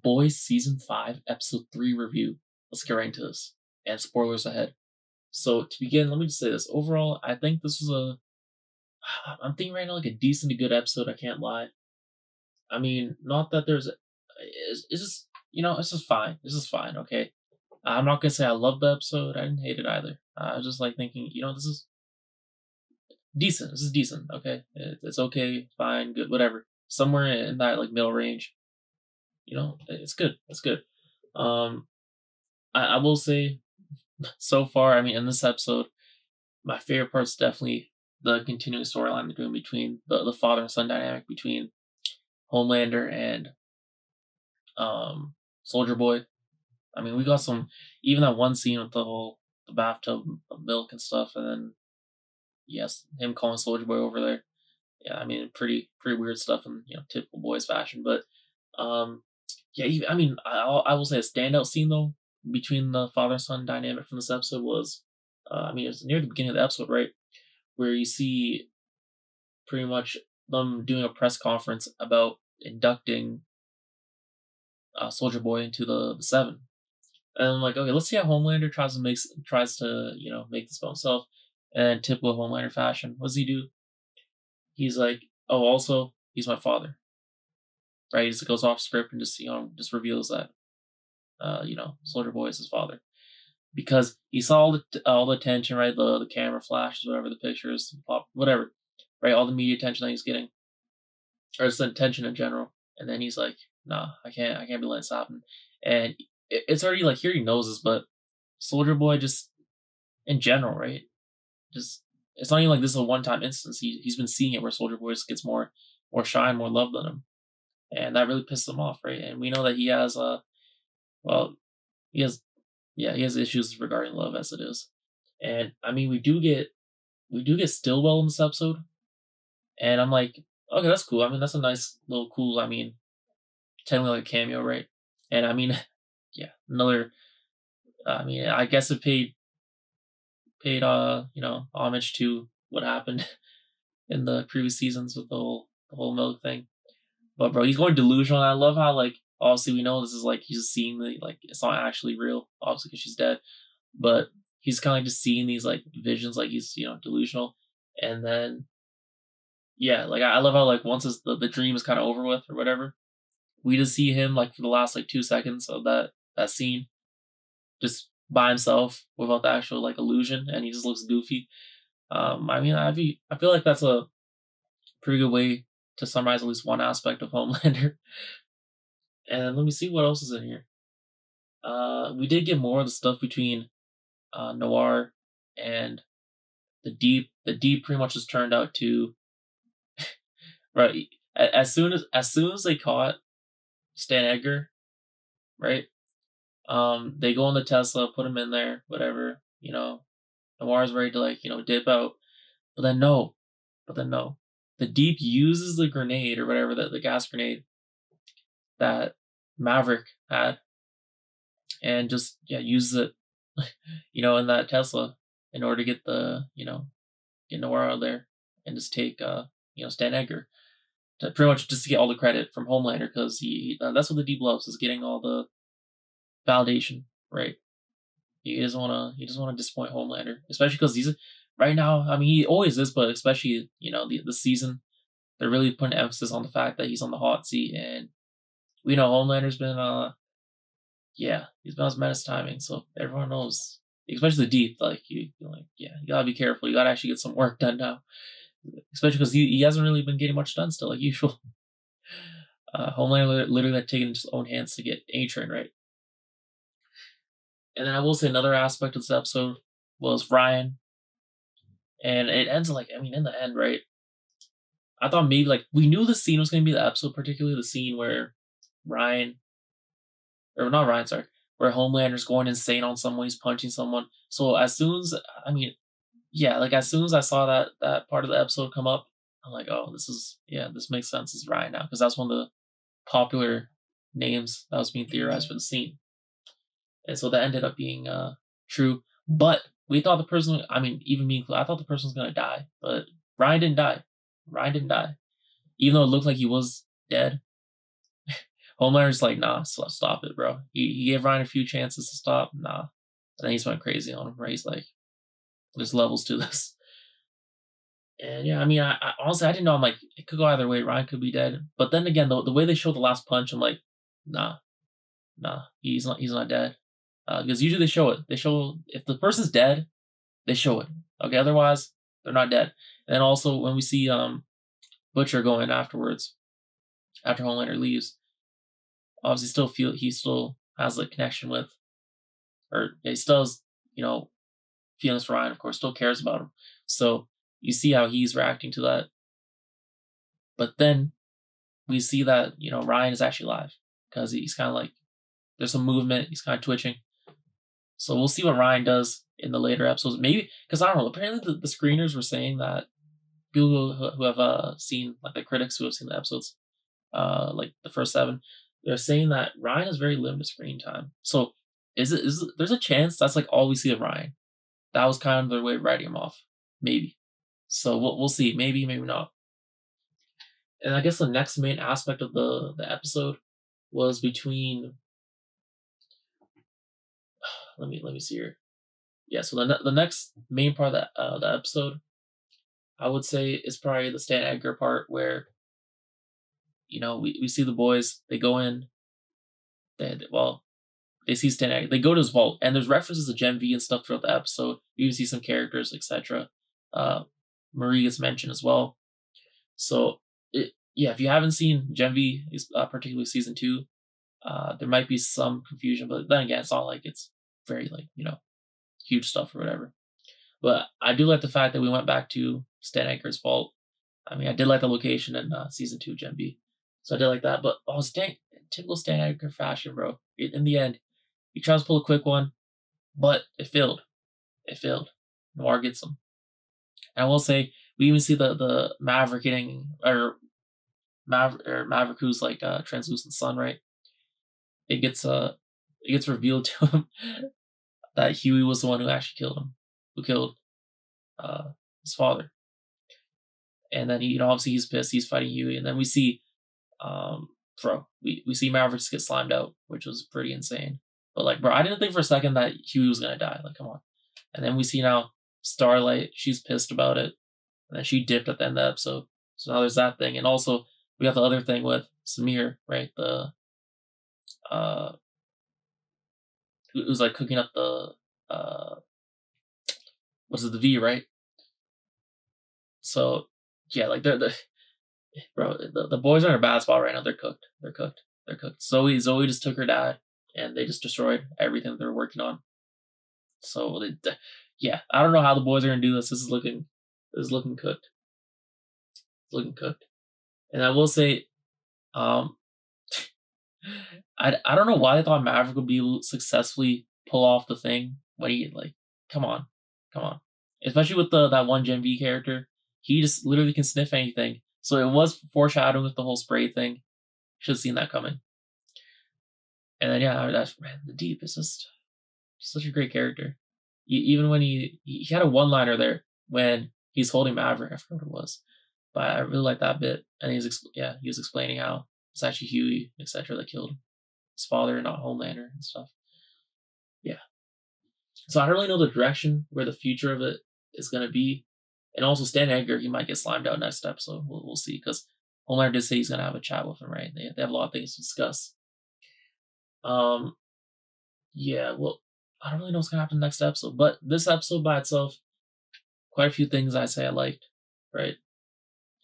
Boys Season 5, Episode 3 review. Let's get right into this. And spoilers ahead. So, to begin, let me just say this. Overall, I think this was I'm thinking right now like a decent to good episode, I can't lie. I mean, not that it's just, it's just fine. This is fine, okay? I'm not gonna say I love the episode. I didn't hate it either. I was just like thinking, this is decent. This is decent, okay? It's okay, fine, good, whatever. Somewhere in that like middle range. It's good. It's good. I will say, so far, I mean, in this episode, my favorite part's definitely the continuing storyline they're doing between the father and son dynamic between Homelander and Soldier Boy. I mean, we got even that one scene with the bathtub of milk and stuff, and then yes, him calling Soldier Boy over there. Yeah, I mean, pretty weird stuff in typical boys fashion, but yeah, I mean, I will say a standout scene though between the father son dynamic from this episode was, I mean, it was near the beginning of the episode, right, where you see pretty much them doing a press conference about inducting Soldier Boy into the Seven, and I'm like, okay, let's see how Homelander tries to make this about himself, and typical Homelander fashion, what does he do? He's like, oh, also he's my father. Right, he just goes off script and just reveals that, Soldier Boy is his father, because he saw all the attention, right? The camera flashes, whatever, the pictures, pop, whatever, right? All the media attention that he's getting, or just the attention in general, and then he's like, nah, I can't be letting this happen, and it's already like he already knows this, but Soldier Boy just in general, right? Just it's not even like this is a one-time instance. He's been seeing it where Soldier Boy just gets more shine, more love than him. And that really pissed him off, right? And we know that he has he has issues regarding love as it is. And I mean, we do get Stillwell in this episode, and I'm like, okay, that's cool. I mean, that's a nice little cool. I mean, technically like a cameo, right? And I mean, yeah, another. I mean, I guess it paid homage to what happened in the previous seasons with the whole milk thing. But bro, he's going delusional. And I love how like obviously we know this is like he's just seeing it's not actually real, obviously because she's dead, but he's kind of like just seeing these like visions, like he's delusional, and then yeah, like I love how like once the dream is kind of over with or whatever, we just see him like for the last like 2 seconds of that scene, just by himself without the actual like illusion, and he just looks goofy. I mean, I feel like that's a pretty good way to summarize at least one aspect of Homelander. And let me see what else is in here. We did get more of the stuff between Noir and the Deep. The Deep pretty much just turned out to right as soon as they caught Stan Edgar, right? They go on the Tesla, put him in there, whatever. Noir's ready to dip out, but then no, the Deep uses the grenade or whatever the gas grenade that Maverick had, and just uses it, in that Tesla in order to get get Noir out of there and just take Stan Edgar, to pretty much just to get all the credit from Homelander, because that's what the Deep loves, is getting all the validation, right? He doesn't want to disappoint Homelander, especially because he's right now. I mean, he always is, but especially the season, they're really putting emphasis on the fact that he's on the hot seat, and we know Homelander's been he's been on his menace timing, so everyone knows, especially the Deep, like you gotta be careful. You gotta actually get some work done now, especially because he hasn't really been getting much done still, like usual. Homelander literally had taken into his own hands to get A-Train right. And then I will say another aspect of this episode was Ryan, and it ends in the end, right? I thought maybe we knew the scene was going to be the episode, particularly the scene where Ryan, or not Ryan, sorry, where Homelander's going insane on someone, he's punching someone. So as soon as as soon as I saw that part of the episode come up, I'm like, oh, this makes sense. It's Ryan now, because that's one of the popular names that was being theorized for the scene. And so that ended up being true. But we thought the person, even me included, I thought the person was going to die. But Ryan didn't die. Even though it looked like he was dead. Homelander's like, nah, stop it, bro. He gave Ryan a few chances to stop, nah. And then he just went crazy on him, right? He's like, there's levels to this. And yeah, I mean, I honestly I didn't know. I'm like, it could go either way. Ryan could be dead, but then again, the way they showed the last punch, I'm like, nah, he's not dead. Because usually they show it. They show if the person's dead, they show it. Okay, otherwise they're not dead. And then also when we see Butcher go in afterwards, after Homelander leaves, obviously he still has a connection with, or he still has, feelings for Ryan. Of course, still cares about him. So you see how he's reacting to that. But then we see that Ryan is actually alive because he's kind of like there's some movement. He's kind of twitching. So we'll see what Ryan does in the later episodes. Maybe because I don't know. Apparently the screeners were saying that people who have seen, like the critics who have seen the episodes, like the first 7, they're saying that Ryan has very limited screen time. So there's a chance that's like all we see of Ryan. That was kind of their way of writing him off. Maybe. So we'll see. Maybe not. And I guess the next main aspect of the episode was between. Let me see here. Yeah, so the next main part of the episode, I would say, is probably the Stan Edgar part where, we see the boys, they go in, they see Stan Edgar, they go to his vault, and there's references to Gen V and stuff throughout the episode. You even see some characters, etc. Marie gets mentioned as well. So, if you haven't seen Gen V, particularly season 2, there might be some confusion, but then again, it's not like it's very huge stuff or whatever. But I do like the fact that we went back to Stan Edgar's vault. I mean, I did like the location in season 2 Gen B, so I did like that. But typical Stan Edgar fashion, bro. In the end, he tries to pull a quick one, but it failed. Noir gets him. And I will say, we even see the Maverick getting Maverick who's like translucent sun, right? It gets revealed to him that Hughie was the one who actually killed him, who killed his father. And then obviously he's pissed, he's fighting Hughie, and then we see we see Maverick get slimed out, which was pretty insane. But like, bro, I didn't think for a second that Hughie was gonna die. Like, come on. And then we see now Starlight, she's pissed about it, and then she dipped at the end of the episode. So now there's that thing, and also we got the other thing with Samir, right? The who's like cooking up the what's it, the V, right? So yeah, like bro, the boys are in a bad spot right now. They're cooked. Zoe just took her dad, and they just destroyed everything they were working on. So yeah, I don't know how the boys are gonna do this. This is looking cooked. It's looking cooked. And I will say, I don't know why they thought Maverick would be able to successfully pull off the thing when he come on, especially with that one Gen V character. He just literally can sniff anything. So it was foreshadowing with the whole spray thing. Should have seen that coming. And then yeah, the Deep is just such a great character. Even when he had a one-liner there when he's holding Maverick, I forgot what it was, but I really like that bit. And he was explaining how it's actually Hughie, etc., that killed his father, not Homelander and stuff. Yeah. So I don't really know the direction where the future of it is gonna be. And also Stan Edgar, he might get slimed out next episode. We'll see, because Homelander did say he's gonna have a chat with him, right? They have a lot of things to discuss. Yeah, well, I don't really know what's gonna happen next episode, but this episode by itself, quite a few things I say I liked, right?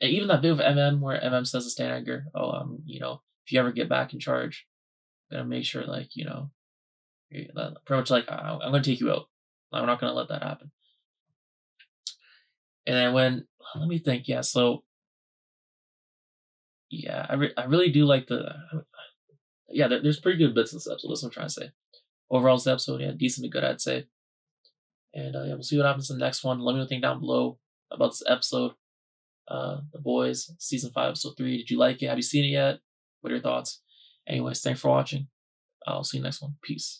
And even that bit of MM where MM says to Stan Edgar, "Oh, if you ever get back in charge, I'm gonna make sure, pretty much like I'm gonna take you out. I'm not gonna let that happen." And then let me think, yeah. So yeah, I really do like there's pretty good bits in this episode. That's what I'm trying to say. Overall, this episode, yeah, decent to good, I'd say. And yeah, we'll see what happens in the next one. Let me know what you think down below about this episode. The Boys, season 5, episode 3. Did you like it? Have you seen it yet? What are your thoughts? Anyways, thanks for watching. I'll see you next one. Peace.